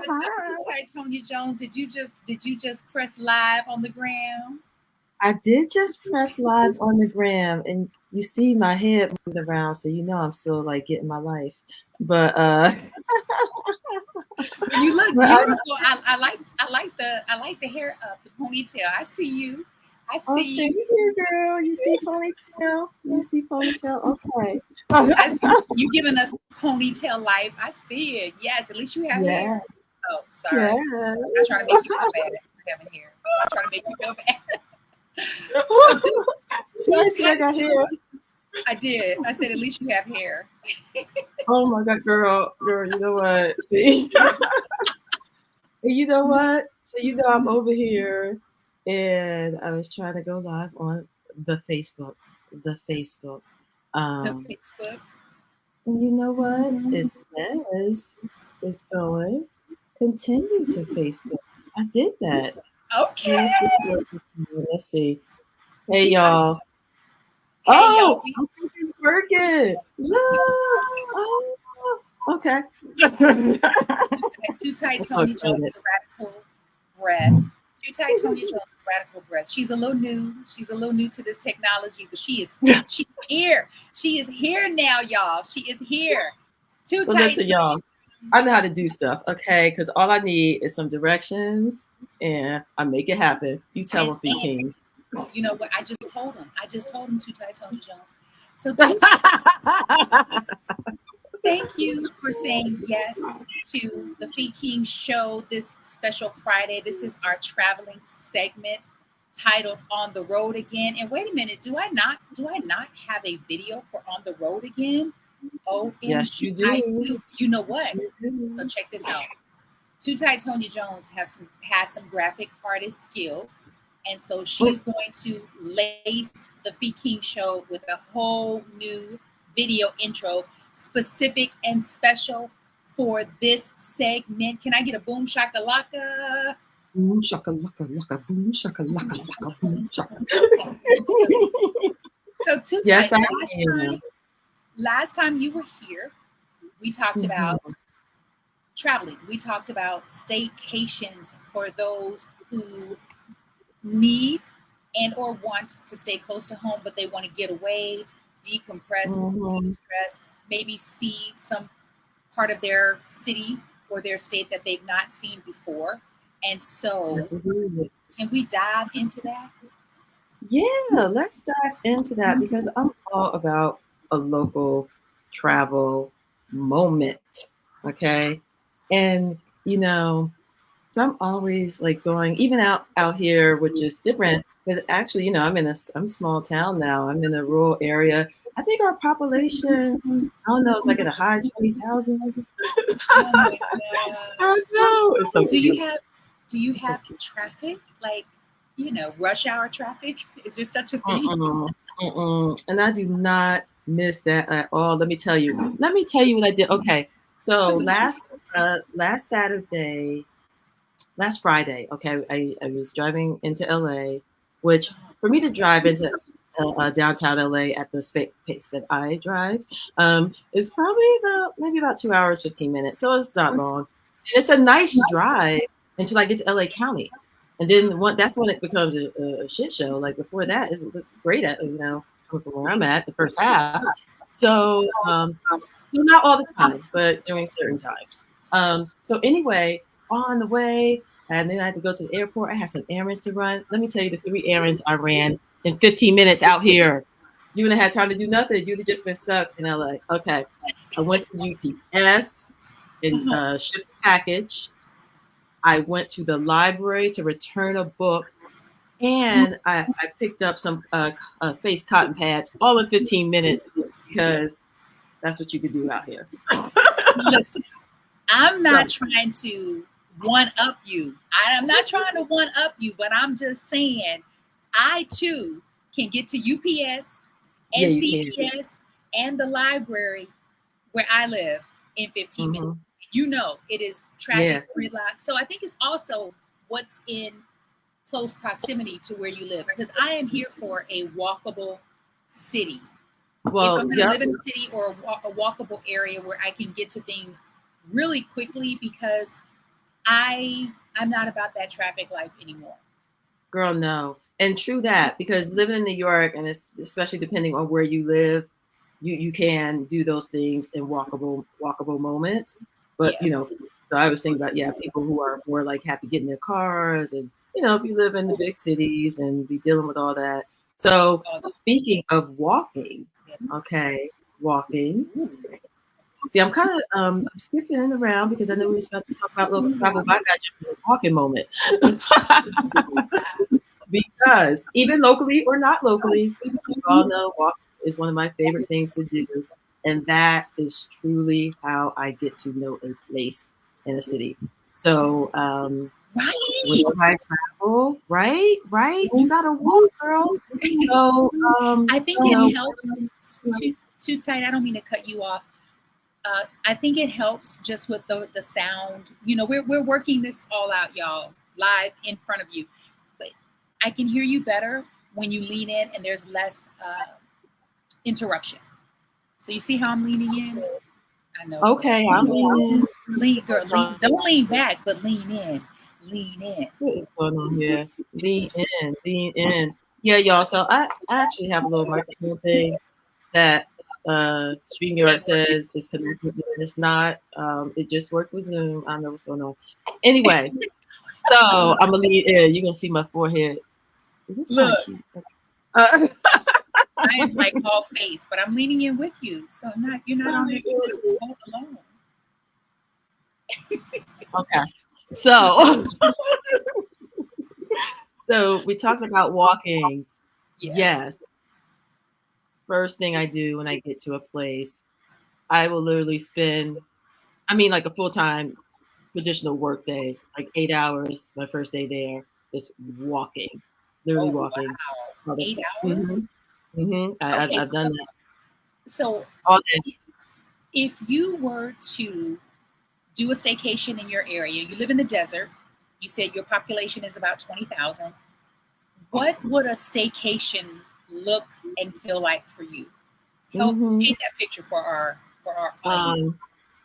What's up, Tonya Jones? Did you just press live on the gram? I did just press live on the gram, and you see my head moving around, so you know I'm still like getting my life. But Well, you look but I beautiful. I like the hair up, the ponytail. I see you. I oh see thank you. you, girl. You see ponytail? You see ponytail? Okay. I see you giving us ponytail life. I see it. Yes, at least you have hair. Yeah, Oh, sorry. yeah. I'm not trying to make you feel bad for having hair. I'm not trying to make you feel bad. So two I see I type got hair. two. I did. I said at least you have hair. Oh my god, girl, you know what? See? You know what? So you know I'm over here and I was trying to go live on the Facebook. The Facebook. The Um Facebook. and you know what? It says it's going continue to Facebook. I did that. So Okay. let's see. Let's see. Hey We are. y'all. Hey, y'all. Oh, I think it's working. Look. Oh, okay. Too tight, I'm so Tony Jones excited. with the radical breath. Too tight, Tony Jones with radical breath. She's a little new. She's a little new to this technology, but she's here. She is here now, y'all. She is here. Too Well, tight, listen, y'all. Tony. I know how to do stuff, okay? Because all I need is some directions, and I make it happen. You tell And them, Fee King. you know what? I just told him. I just told him too tight, Tony Jones. So too tight. Thank you for saying yes to the Fee King Show this special Friday. This is our traveling segment titled "On the Road Again." And wait a minute, do I not have a video for "On the Road Again"? Yes, OMG, you I do. do. You know what? You So do. check this out. Too Tight Tonya Jones has some graphic artist skills, and so she's going to lace the Fee King Show with a whole new video intro, specific and special for this segment. Can I get a boom shakalaka? Boom shaka laka laka boom shaka Boom laka laka shakalaka, boom boom shaka. shakalaka. Okay. So Too Yes, Tight. I Last time, am. last time you were here, we talked Mhm. about traveling. We talked about staycations for those who need and or want to stay close to home, but they want to get away, decompress, Mhm. de-stress, maybe see some part of their city or their state that they've not seen before. And Yes, so, we do. can we dive into that? Yeah, let's dive into that because I'm all about a local travel moment. Okay. And, you know, so I'm always like going, even out here, which is different because actually, I'm a small town now. I'm in a rural area. I think our population, I don't know, it's like in the high 20,000s. Oh my I gosh. know. It's so Do you cute. have do you It's so have cute. traffic? Like, rush hour traffic? Is there such a thing? Mm-mm, mm-mm. And I do not miss that at all. Let me tell you. Let me tell you what I did. Okay, so Tell me what you last Saturday, last Friday. Okay, I was driving into LA, which for me to drive into downtown LA at the pace that I drive is probably about maybe about 2 hours 15 minutes. So it's not long. And it's a nice drive until I get to LA County. And then that's when it becomes a shit show. Like before that, it's great at from where I'm at the first half. So not all the time, but during certain times. So anyway, on the way, and then I had to go to the airport. I had some errands to run. Let me tell you the 3 errands I ran in 15 minutes out here. You wouldn't have had time to do nothing. You'd have just been stuck in LA. Okay. I went to UPS and Uh-huh. shipped a package. I went to the library to return a book, and I picked up some face cotton pads all in 15 minutes because that's what you could do out here. Listen, I'm So, not trying to one up you. I'm not trying to one up you, but I'm just saying I too can get to UPS yeah, and you can. CVS and the library where I live in 15 minutes. Hmm. It is Yeah. traffic gridlock. So I think it's also what's in close proximity to where you live because I am here for a walkable city. If I'm Well, going to yep. live in a city or a walkable area where I can get to things really quickly because I'm not about that traffic life anymore. Girl, no. And true that, because living in New York, and it's especially depending on where you live, you can do those things in walkable moments. But Yeah. so I was thinking about, yeah, people who are more like have to get in their cars, and if you live in the big cities and be dealing with all that. So speaking of walking, okay, walking. See, I'm kind of I'm skipping around because I know we were supposed to talk about local travel, but I got you this walking moment. Because even locally or not locally, you all know walking is one of my favorite things to do. And that is truly how I get to know a place in a city. So whenever Right. I travel, right, you gotta walk, girl. So I think it helps too tight. I don't mean to cut you off. I think it helps just with the sound. We're working this all out, y'all, live in front of you. But I can hear you better when you lean in and there's less interruption. So you see how I'm leaning in? I know. okay, I'm leaning. Lean, girl, lean. Don't lean back, but lean in. Lean in. What is going on here? Lean in, lean in. Yeah, y'all. So I actually have a little microphone thing that StreamYard Ain't working. says is connected, and it's not. It just worked with Zoom. I don't know what's going on. Anyway, so I'm gonna lean in. You're gonna see my forehead. This is kind of Look, cute. I am like all face, but I'm leaning in with you. So you're not on this boat alone. Okay. So so we talked about walking. Yeah. Yes. First thing I do when I get to a place, I will literally spend, I mean, like a full time traditional work day, like 8 hours, my first day there, just walking, literally Oh walking. wow. 8 hours? Mm-hmm, mm-hmm. Okay, I've done that so all day. if you were to do a staycation in your area, you live in the desert, you said your population is about 20,000. What would a staycation look and feel like for you? Help Mm-hmm. paint that picture for our audience.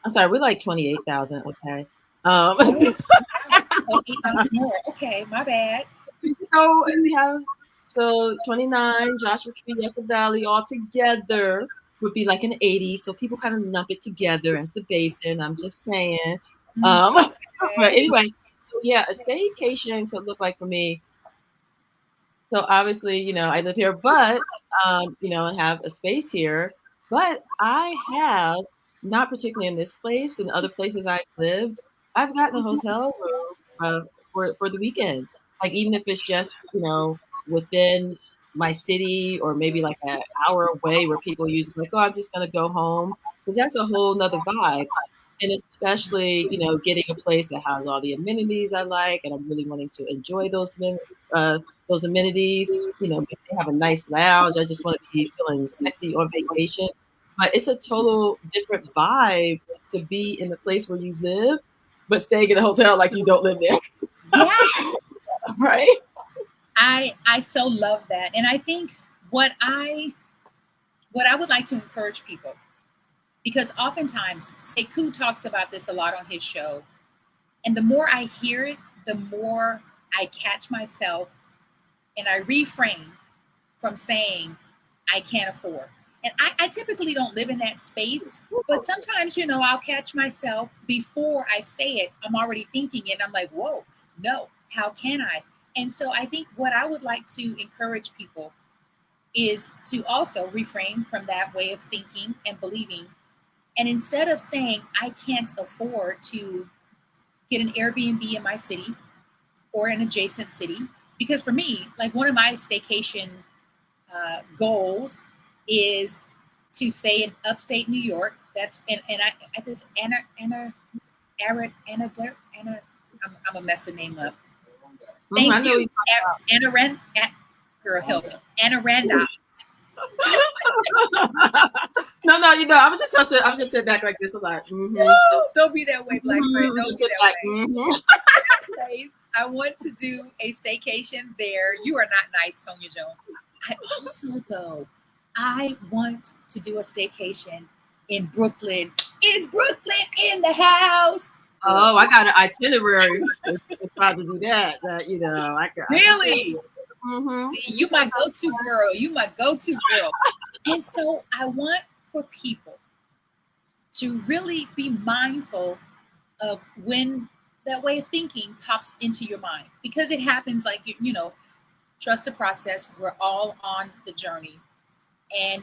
I'm sorry, we're like 28,000. Okay. Oh, oh 8,000 more. Okay, my bad. So we have 29 Joshua Tree, Yucca Valley all together would be like an 80. So people kind of lump it together as the basin. I'm just saying. Um, but Okay. anyway, so yeah, a staycation could look like for me. So obviously, I live here, but I have a space here. But I have, not particularly in this place, but in other places I've lived, I've gotten a hotel room for the weekend. Like even if it's just within my city or maybe like an hour away, where people usually like, oh, I'm just gonna go home, because that's a whole nother vibe. And especially, getting a place that has all the amenities I like, and I'm really wanting to enjoy those amenities. If they have a nice lounge, I just want to be feeling sexy on vacation. But it's a total different vibe to be in the place where you live, but staying in a hotel like you don't live there. Yes. Right? I so love that. And I think what I would like to encourage people, because oftentimes Sekou talks about this a lot on his show, and the more I hear it, the more I catch myself and I reframe from saying I can't afford. And I typically don't live in that space, but sometimes, I'll catch myself before I say it. I'm already thinking it. And I'm like, whoa, no, how can I? And so I think what I would like to encourage people is to also refrain from that way of thinking and believing. And instead of saying, I can't afford to get an Airbnb in my city or an adjacent city, because for me, like one of my staycation goals is to stay in upstate New York. That's and I at this Anna I'm a mess the name up. I Thank know you, Anna Ren. Girl, help me, Anna Randolph. No, I'm just sit back like this a lot. Mm-hmm. No, don't be that way, Black friend. Don't be that way. Mm-hmm. That place, I want to do a staycation there. You are not nice, Tonya Jones. I also, though, I want to do a staycation in Brooklyn. It's Brooklyn in the house. Oh, I got an itinerary. It's about to do that. I can say. Really? Mm-hmm. See, you my go-to girl. You my go-to girl. And so I want for people to really be mindful of when that way of thinking pops into your mind, because it happens. Like, trust the process. We're all on the journey, and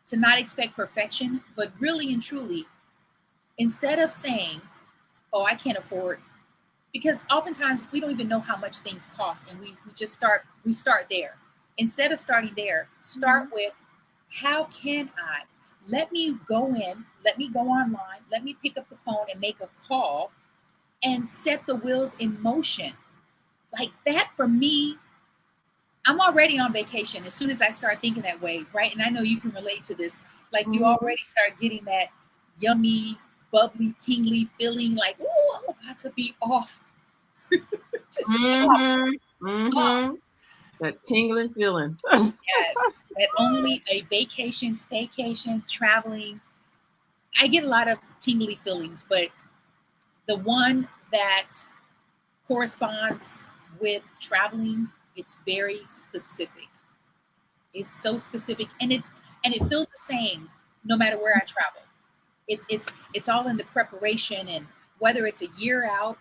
to not expect perfection, but really and truly, instead of saying, oh, I can't afford, because oftentimes we don't even know how much things cost, and we start there. Instead of starting there, start with, how can I, let me go in, let me go online, let me pick up the phone and make a call and set the wheels in motion. Like that, for me, I'm already on vacation as soon as I start thinking that way, right? And I know you can relate to this. Like, you already start getting that yummy, bubbly, tingly feeling, like, oh, I'm about to be off. Just off. Off. That tingling feeling. Yes. That only a vacation, staycation, traveling, I get a lot of tingly feelings, but the one that corresponds with traveling, it's very specific. It's so specific, and it feels the same no matter where I travel. It's all in the preparation, and whether it's a year out,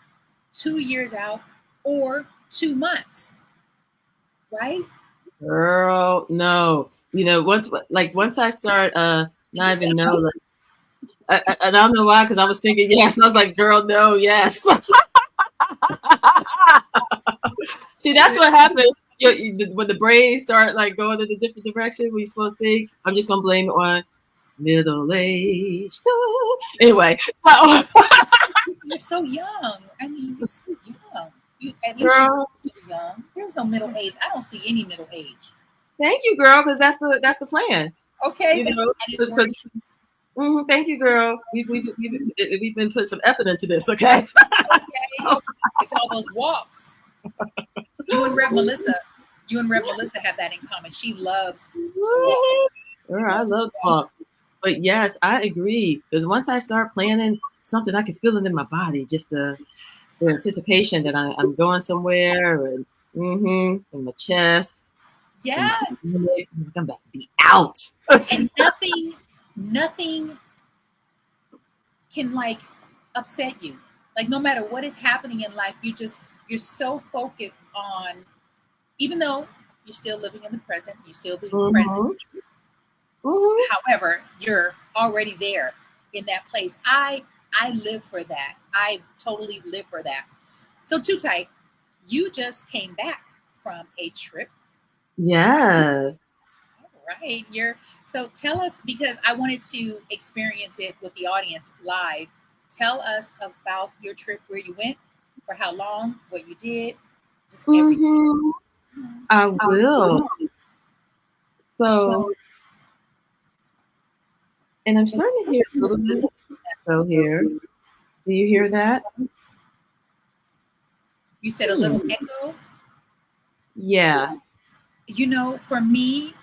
2 years out, or 2 months, right? Girl, no. Once I start Did you not say even know, no? like, I don't know why, because I was thinking yes. And I was like, girl, no, yes. See, that's what happens. When the brain start like going in a different direction, when you're supposed to think, I'm just gonna blame it on middle aged. Anyway, so You're so young. I mean, you're so young. At least you girl, look so young. There's no middle age. I don't see any middle age. thank you, girl, because that's the plan. Okay, You know, and it's working. thank you, girl. We've been putting some effort into this, okay? Okay, it's all those walks. You and Rev Melissa, have that in common. She loves to walk. Girl, I Loves to love walk. talk. But yes, I agree. Because once I start planning something, I can feel it in my body. Just the anticipation that I'm going somewhere, and in my chest, in my Yes, stomach. I'm about to be out. and nothing can like upset you. Like, no matter what is happening in life, you're so focused on, even though you're still living in the present, you're still being present. Mm-hmm. Mm-hmm. However, you're already there in that place. I live for that. I totally live for that. So, Too Tight, you just came back from a trip. Yes. All right. So tell us, because I wanted to experience it with the audience live. Tell us about your trip, where you went, for how long, what you did, just everything. Mm-hmm. I will. So, and I'm starting to hear a little bit of echo here. Do you hear that? You said a Hmm. little echo. Yeah. For me,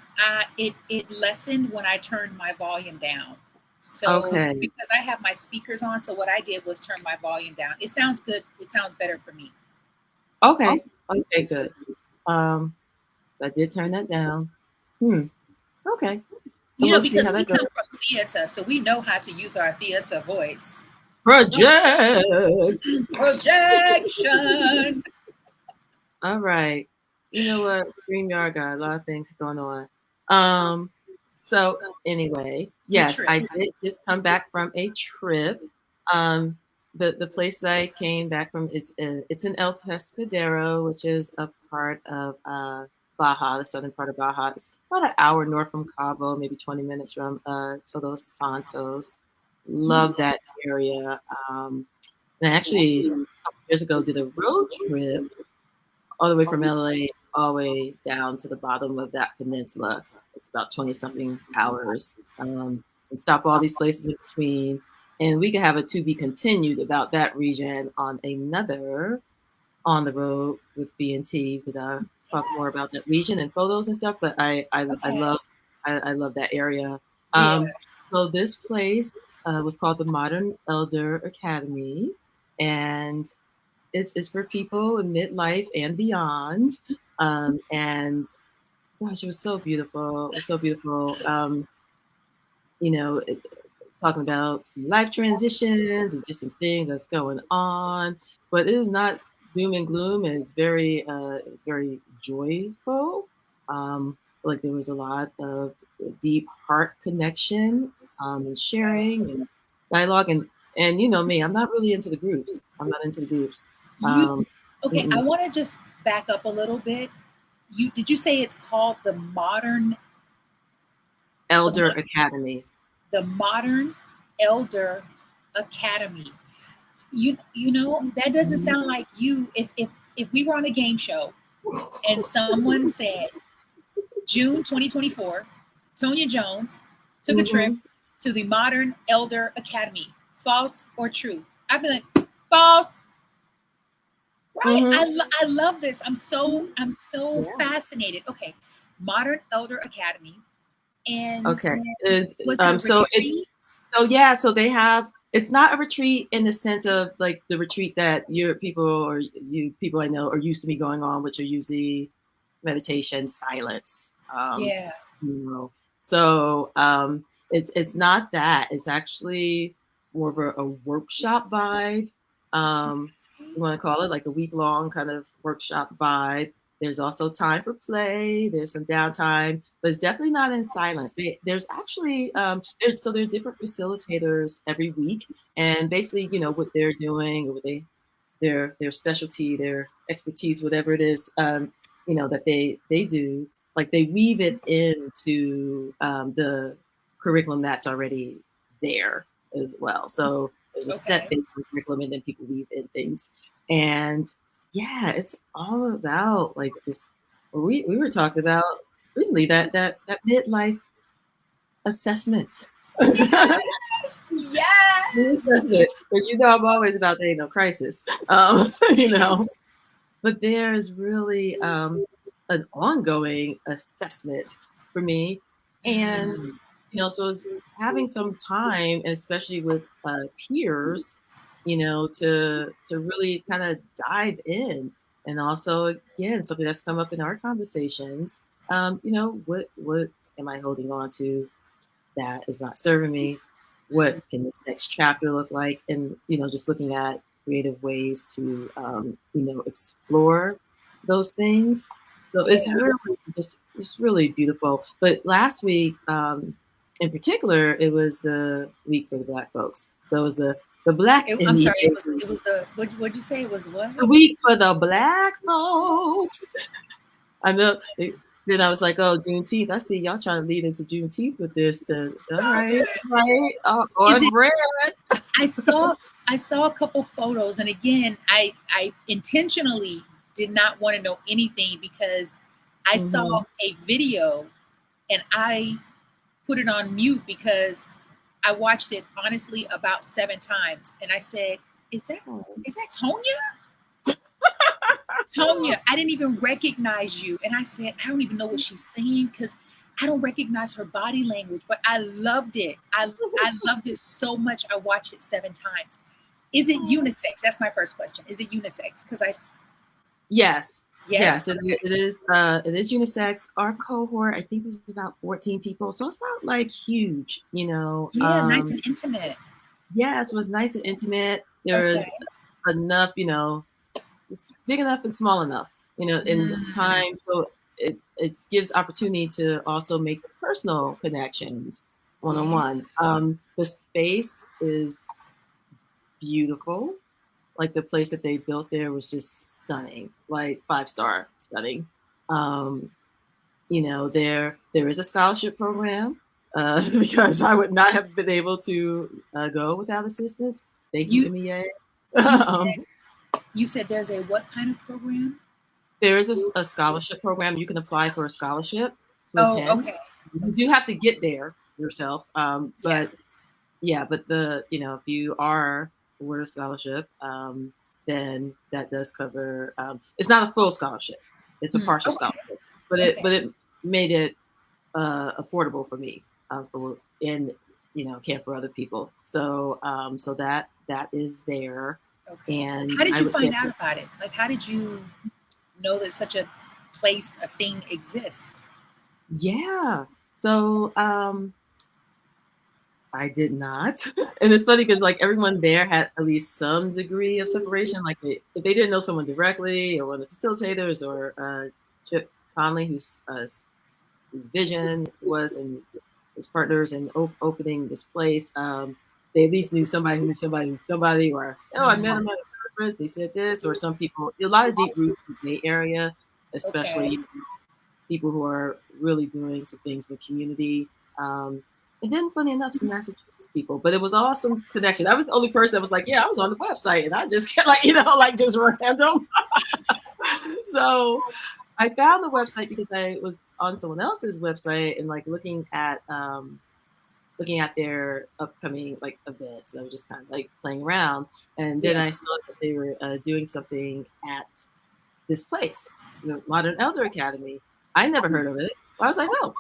it lessened when I turned my volume down. So, Okay. because I have my speakers on, so what I did was turn my volume down. It sounds good. It sounds better for me. Okay. Okay. Good. Um, I did turn that down. Hmm. Okay. So we'll see Because how we that goes. come from theater, so we know how to use our theater voice. Project. Projection. All right. You know what? StreamYard got a lot of things going on. Um, so anyway, Your yes, trip. I did just come back from a trip. Um, the place that I came back from, it's in El Pescadero, which is a part of Baja, the southern part of Baja. It's about an hour north from Cabo, maybe 20 minutes from Todos Santos. Love that area. And I actually, a couple years ago, did a road trip all the way from LA all the way down to the bottom of that peninsula. It's about 20 something hours. And stop all these places in between. And we can have a to be continued about that region on another on the road with B&T, because I talk more about that region and photos and stuff. But Okay. I love that area. Yeah. So this place was called the Modern Elder Academy, and it's for people in midlife and beyond. And gosh, it was so beautiful. It was so beautiful. You know, talking about some life transitions and just some things that's going on. But it is not doom and gloom, and it's very joyful. Like there was a lot of deep heart connection, and sharing and dialogue, and you know me, I'm not really into the groups. I'm not into the groups. You Um, okay? I want to just back up a little bit. Did you say it's called Elder Academy. the Modern Elder Academy? You know that doesn't sound like you. If we were on a game show and someone said June 2024, Tonya Jones took a trip Mm-hmm. to the Modern Elder Academy. False or true? I'd be like, false. Right? Mm-hmm. I love this. I'm so Yeah. fascinated. Okay, Modern Elder Academy, and Okay. Is was it a so retreat? yeah, so they have it's not a retreat in the sense of like the retreats that your people or you people I know are used to be going on, which are usually meditation, silence. Yeah. You know. So it's not that. It's actually more of a workshop vibe. You want to call it like a week long kind of workshop vibe. There's also time for play. There's some downtime, but it's definitely not in silence. There's actually so there are different facilitators every week, and basically, you know, what they're doing, what their specialty, their expertise, whatever it is, you know, that they do, like they weave it into the curriculum that's already there as well. So there's a set Okay. based curriculum, and then people weave in things, and yeah, it's all about like just we were talking about recently that midlife assessment. Yes. Yes. Assessment, but you know, I'm always about there ain't no crisis. You know, Yes. but there's really an ongoing assessment for me, and Mm, you know, so it's having some time, and especially with peers, you know, to really kind of dive in, and also again something that's come up in our conversations. You know, what am I holding on to that is not serving me? mm, What can this next chapter look like? And you know, just looking at creative ways to you know, explore those things. So it's yeah. really it's really beautiful. But last week, in particular, it was the week for the Black folks. So it was the Black I'm in me, sorry. It was the what'd you say? It was what? the week for the Black folks. I know. Then I was like, "Oh, Juneteenth." I see y'all trying to lead into Juneteenth with this. All Stop right, it. right, Is on it? brand. I saw I saw a couple photos, and again, I intentionally did not want to know anything because I saw Mm-hmm. a video and I put it on mute because I watched it honestly about 7 times, and I said, "Is that is that Tonya? Tonya, I didn't even recognize you." And I said, "I don't even know what she's saying because I don't recognize her body language." But I loved it. I loved it so much. I watched it 7 times. Is it unisex? That's my first question. Is it unisex? Because Yes, yes, yes, okay, it is. It is unisex. Our cohort, I think, was about 14 people, so it's not like huge, you know. yeah, nice and intimate. Yes, it was nice and intimate. There Okay. was enough, you know, it's big enough and small enough, you know, in Mm, time. So it gives opportunity to also make personal connections one on yeah. one. The space is beautiful. Like the place that they built there was just stunning, like 5-star stunning. Um, you know, there is a scholarship program because I would not have been able to go without assistance. Thank you, You MEA. you um, said you said there's a what kind of program? there is a scholarship program. You can apply for a scholarship to Oh, attend. okay. You do Okay. have to get there yourself, Yeah. but yeah, but the you know, if you are awarded a scholarship, then that does cover. It's not a full scholarship; it's a Hmm. partial Okay. scholarship. Okay. But it made it affordable for me, for and you know, care for other people. So so that is there. Okay. And How did I you would say, find out about it? Like, how did you know that such a place, a thing exists? yeah. So I did not. And it's funny because like everyone there had at least some degree of separation. Like if they didn't know someone directly or one of the facilitators or Chip Conley, whose vision was and his partners in opening this place, they at least knew somebody who knew somebody who knew somebody, or, oh, I met Mm, them at a conference, they said this, or some people, a lot of deep roots in the Bay Area, okay. especially people who are really doing some things in the community. And then, funny enough, some Massachusetts people, but it was awesome connection. I was the only person that was like, "Yeah, I was on the website," and I just kept like, like just random. So I found the website because I was on someone else's website and like looking at their upcoming like events. I was just kind of like playing around, and then Yeah. I saw that they were doing something at this place, the Modern Elder Academy. I never heard of it. I was like, oh,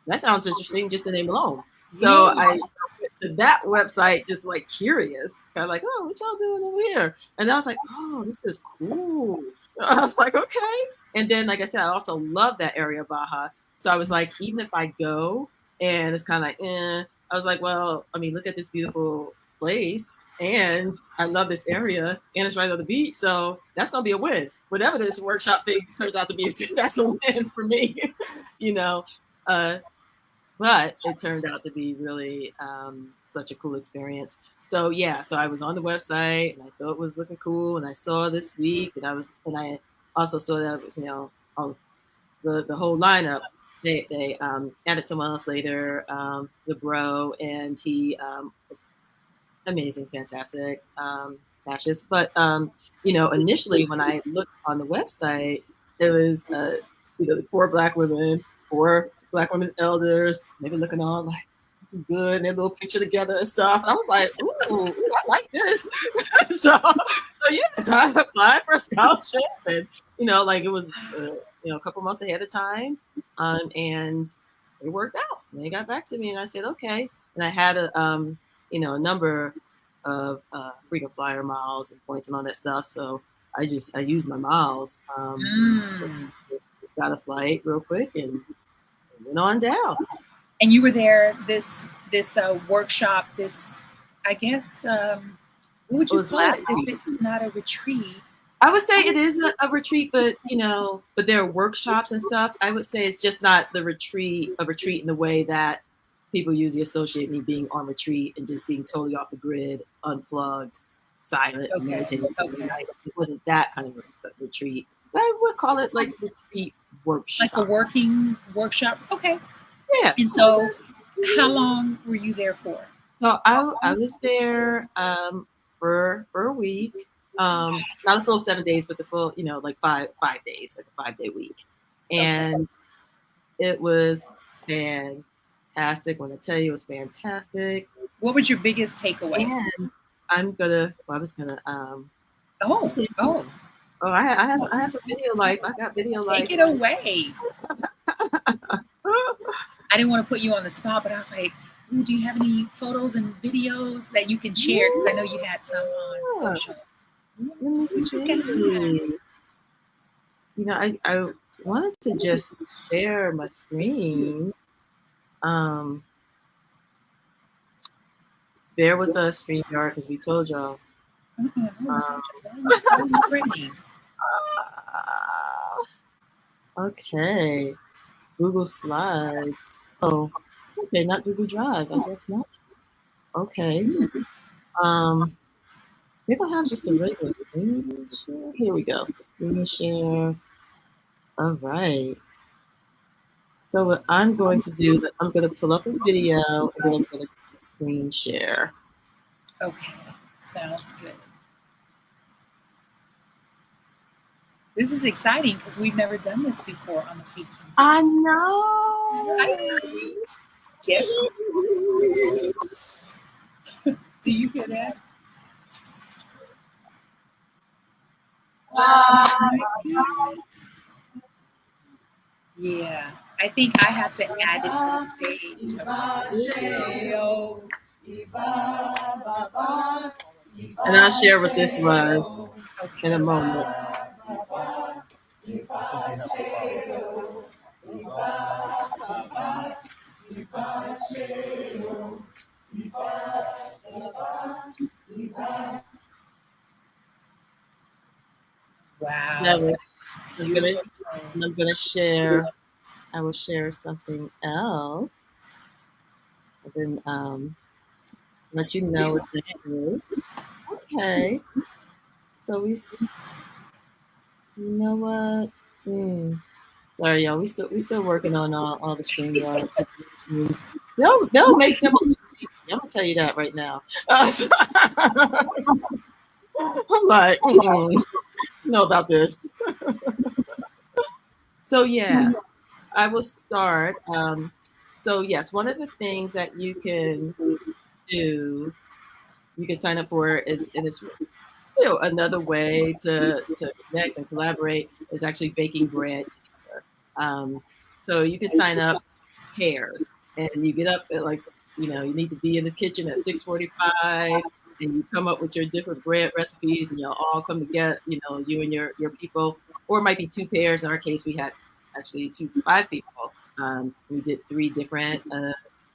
that sounds interesting, just the name alone. So Yeah. I went to that website, just like curious, kind of like, oh, what y'all doing over here? And I was like, oh, this is cool. I was like, okay. And then, like I said, I also love that area of Baja. So I was like, even if I go and it's kind of like, I was like, well, I mean, look at this beautiful place. And I love this area and it's right on the beach. So that's going to be a win. Whatever this workshop thing turns out to be, that's a win for me, you know. Uh, but it turned out to be really such a cool experience. So yeah, so I was on the website and I thought it was looking cool, and I saw this week, and I also saw that it was all the whole lineup. They added someone else later, the bro, and he was amazing, fantastic, fascist. But initially when I looked on the website, there was four black women elders, maybe looking all like good and their little picture together and stuff. And I was like, ooh, I like this. So I applied for a scholarship, and like it was a couple months ahead of time, and it worked out. And they got back to me, and I said okay. And I had a number of frequent flyer miles and points and all that stuff. So I used my miles. Mm. Just got a flight real quick and went on down. And you were there this workshop, this, I guess, what would It you was call last it if week. it's not a retreat? I would say it is a retreat, but but there are workshops and stuff. I would say it's just not a retreat in the way that people usually associate me being on retreat and just being totally off the grid, unplugged, silent, Okay. meditating. Okay. It wasn't that kind of a retreat. But I would call it like retreat Like a workshop. working workshop. Okay. Yeah. And so, how long were you there for? So I was there for a week. Not a full 7 days, but the full, like 5 days, like a 5-day week. Okay. And it was fantastic. When I tell you it was fantastic. What was your biggest takeaway? And I was gonna Oh, see. oh, Oh, I had some video life. I got video take life. it away. I didn't want to put you on the spot, but I was like, ooh, do you have any photos and videos that you can share? Because I know you had some on social. Let me So what you got? see. I wanted to just share my screen. Bear with us, StreamYard, because we told y'all. Okay. Google Slides. Oh, okay, not Google Drive. I guess not. Okay. Maybe I'll have just a regular screen share. Here we go. Screen share. All right. So what I'm going to do, I'm going to pull up a video and then I'm going to screen share. Okay, sounds good. This is exciting because we've never done this before on the Feet King. I know. Yes. Do you hear that? Yeah, I think I have to add it to the stage. And I'll share what this was in a Okay. moment. Wow, That that was, was I'm gonna, beautiful. I'm gonna share. I will share something else, and then let you know what that is. Okay. So you know what? Sorry, y'all. We still working on all the StreamYard situations. They'll make some easy. I'm gonna tell you that right now. I'm like, know about this. So yeah, I will start. So yes, one of the things that you can do, you can sign up for is, and it's another way to connect and collaborate is actually baking bread together. So you can sign up pairs, and you get up at like you need to be in the kitchen at 6:45, and you come up with your different bread recipes, and you'll all come together. You and your people, or it might be two pairs. In our case, we had actually 5 people. We did 3 different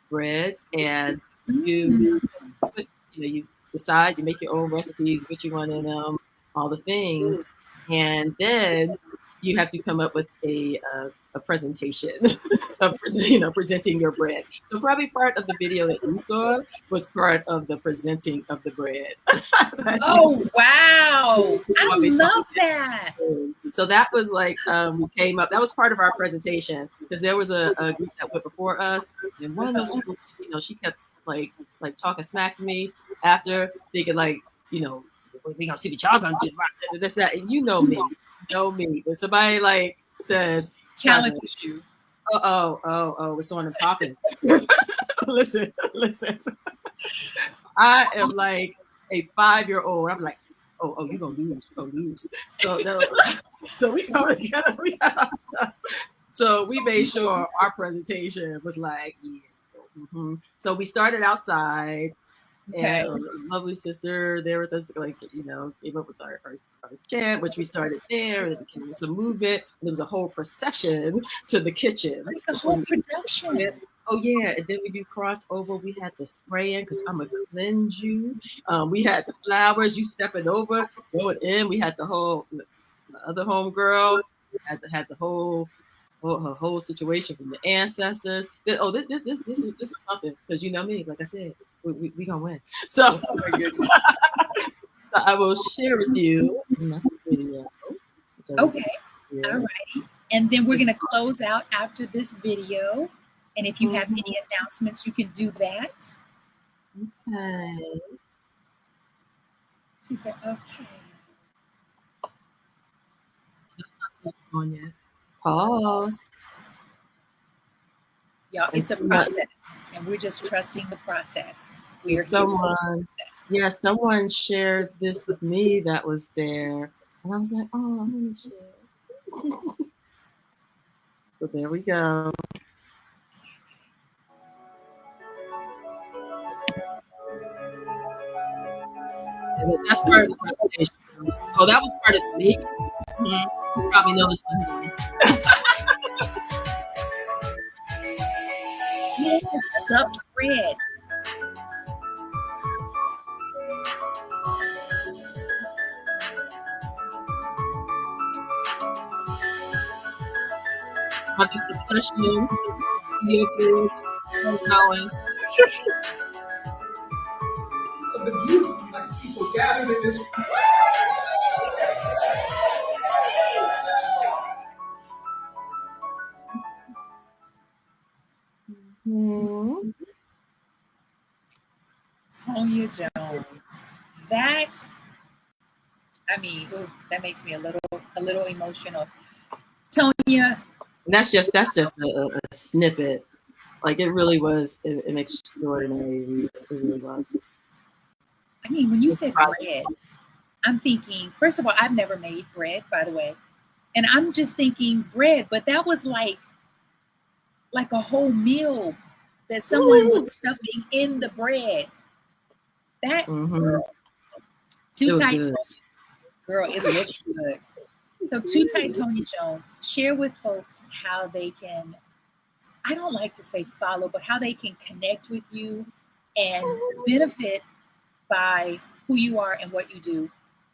breads, and you Mm. you decide, you make your own recipes, what you want in them, all the things, and then you have to come up with a presentation of presenting your bread. So probably part of the video that you saw was part of the presenting of the bread. Oh, wow. I Want me to- love that. So that was like we came up. That was part of our presentation because there was a group that went before us, and one of those people, she kept like talking smack to me after, thinking like, we gonna see what y'all gonna do, this that, and you know me. When somebody like says, tries to, Challenges you. it's on and popping. Listen. I am like a 5-year-old. I'm like, oh, you're gonna lose. So no, so we come together, we got our stuff. So we made sure our presentation was like, yeah. So we started outside, Okay. and a lovely sister there with us, like, came up with our chant, which we started there, and it became some movement, and there was a whole procession to the kitchen. Like a whole production. Oh yeah, and then we do crossover. We had the spraying because I'm gonna cleanse you. We had the flowers. You stepping over, going in. We had the other home girl. Had the whole her whole situation from the ancestors. This was something, because you know me. Like I said, we gonna win. So, Oh my goodness. so I will share with you another video. Okay. All right. And then we're going to close out after this video. And if you have any announcements, you can do that. Okay. She said, okay. That's not on yet. Pause. Y'all, it's a process, and we're just trusting the process. We are someone shared this with me that was there, and I was like, oh, I'm gonna share. So there we go. And that's part of the presentation. Oh, that was part of the meeting. You probably know this one. Yeah, stuffed bread. Having discussion, video going. The beauty, like people gathered in this. Tonya Jones. That, I mean, ooh, that makes me a little emotional. Tonya. And that's just a snippet. Like, it really was an extraordinary read. It really was. I mean, when you said bread, I'm thinking, first of all, I've never made bread, by the way. And I'm just thinking bread, but that was like a whole meal that someone was stuffing in the bread. That girl, Too was Tight good. Girl, it looks good. So Too Tight Tonya Jones, share with folks how they can, I don't like to say follow, but how they can connect with you and benefit by who you are and what you do,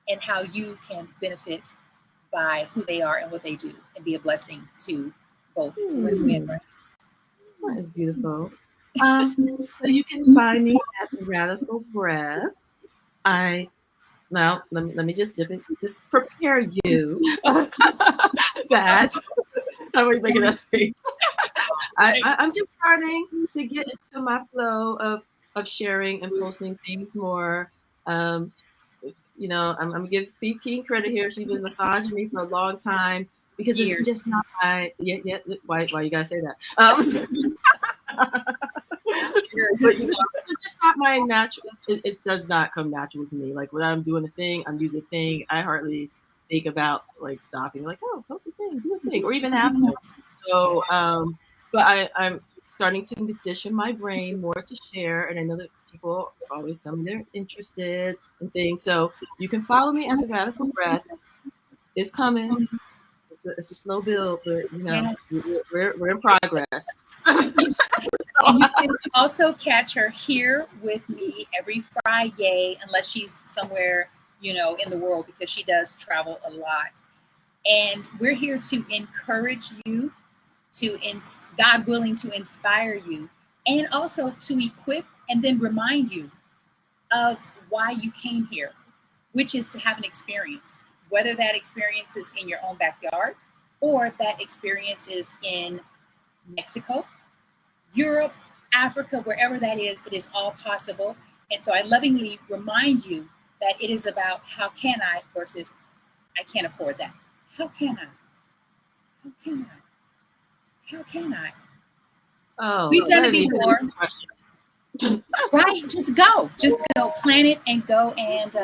and how you can benefit by who they are and what they do, and be a blessing to both. It's a win-win, right? That is beautiful. So you can find me at the Radical Breath. Let me just prepare you that how are you making that face? I'm just starting to get into my flow of sharing and posting things more. You know, I'm gonna give Pete King credit here. She's been massaging me for a long time because it's Years. just not my why you gotta say that? But you know, it's just not my natural. It does not come natural to me. Like when I'm doing a thing, I'm using a thing. I hardly think about like stopping. Like, oh, post a thing, do a thing, or even after. So, but I'm starting to condition my brain more to share, and I know that people always tell me they're interested in things. So you can follow me at the Radical Breath. It's coming. It's a slow build, but you know, Yes. we're in progress. And you can also catch her here with me every Friday, unless she's somewhere, you know, in the world, because she does travel a lot. And we're here to encourage you, God willing, to inspire you, and also to equip and then remind you of why you came here, which is to have an experience, whether that experience is in your own backyard or that experience is in Mexico, Europe, Africa, wherever that is, it is all possible. And so I lovingly remind you that it is about how can I versus I can't afford that. How can I? How can I? How can I? Oh, We've done it before. Right? Just go. Plan it and go. And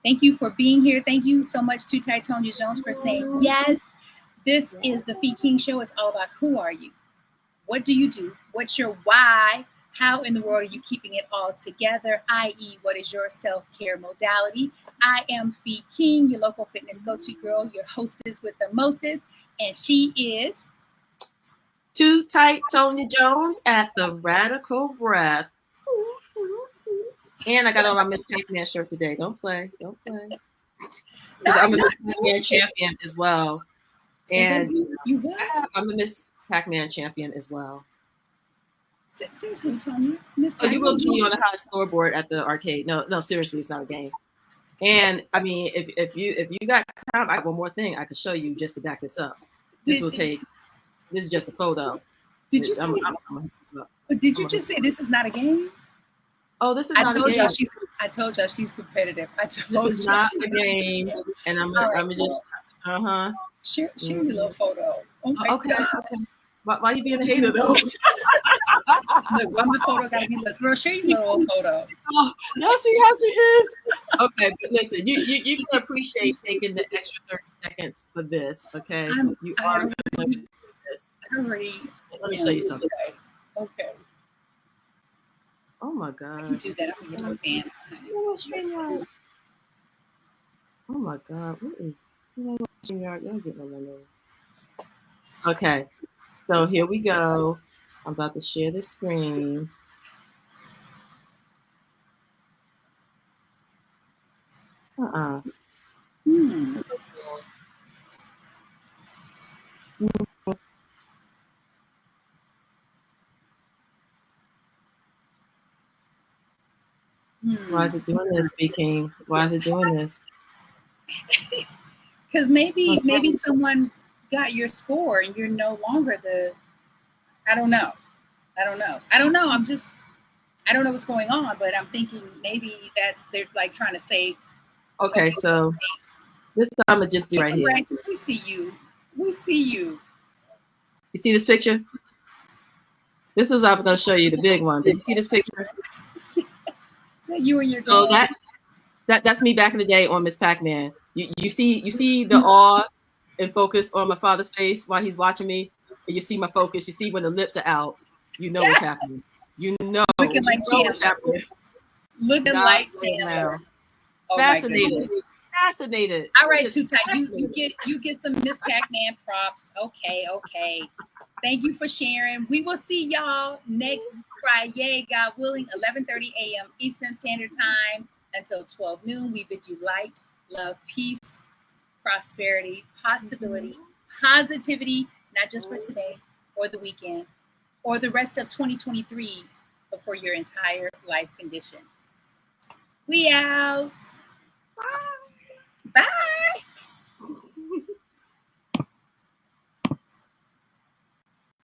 thank you for being here. Thank you so much to Tonya Jones for saying yes. This is the Fee King Show. It's all about who are you? What do you do? What's your why? How in the world are you keeping it all together? I.e., what is your self-care modality? I am Fee King, your local fitness go-to girl, your hostess with the mostest, and she is Too Tight Tonya Jones at the Radical Breath. And I got on my Miss Pacman shirt today. Don't play. I'm a Miss Pacman champion as well. And I'm a Miss Pacman champion as well. Says who, Tonya? Miss Oh, you will see me on the high scoreboard at the arcade. No, seriously, it's not a game. And I mean, if you got time, I got one more thing I could show you just to back this up. This is just a photo. Did you say? Did you just say this is not a game? Oh, this is not a game. I told y'all she's competitive. This is not a game, and I'm just share your little photo. Okay. Why are you being a hater though? Look, one the photo gotta be look. Girl, share your little photo. Oh, y'all see how she is? Okay, but listen, you can appreciate taking the extra 30 seconds for this. Okay, you are going to do this. Let me show you something. Okay. Oh my God. You do that. I'm gonna get my fan. Oh my God, what is? Y'all getting on my nerves. Okay, so here we go. I'm about to share the screen. Why is it doing this, speaking? Why is it doing this? Because maybe someone got your score and you're no longer the. I don't know. I don't know what's going on, but I'm thinking maybe they're like trying to save. Okay, so this I'm gonna just do right here. We see you. You see this picture? This is what I'm gonna show you, the big one. Did you see this picture? Yes. So you and your dog. So that's me back in the day on Miss Pacman. You see the awe and focus on my father's face while he's watching me, and you see my focus. You see when the lips are out. You know what's happening. You know looking like what's happening. Looking like Chandler. Oh Fascinated. Fascinated. All right, Too Tight. You get some Miss Pacman props. Okay. Thank you for sharing. We will see y'all next Friday, God willing, 11:30 a.m. Eastern Standard Time until 12 noon. We bid you light, love, peace, prosperity, possibility, positivity, not just for today or the weekend or the rest of 2023, but for your entire life condition. We out. Bye.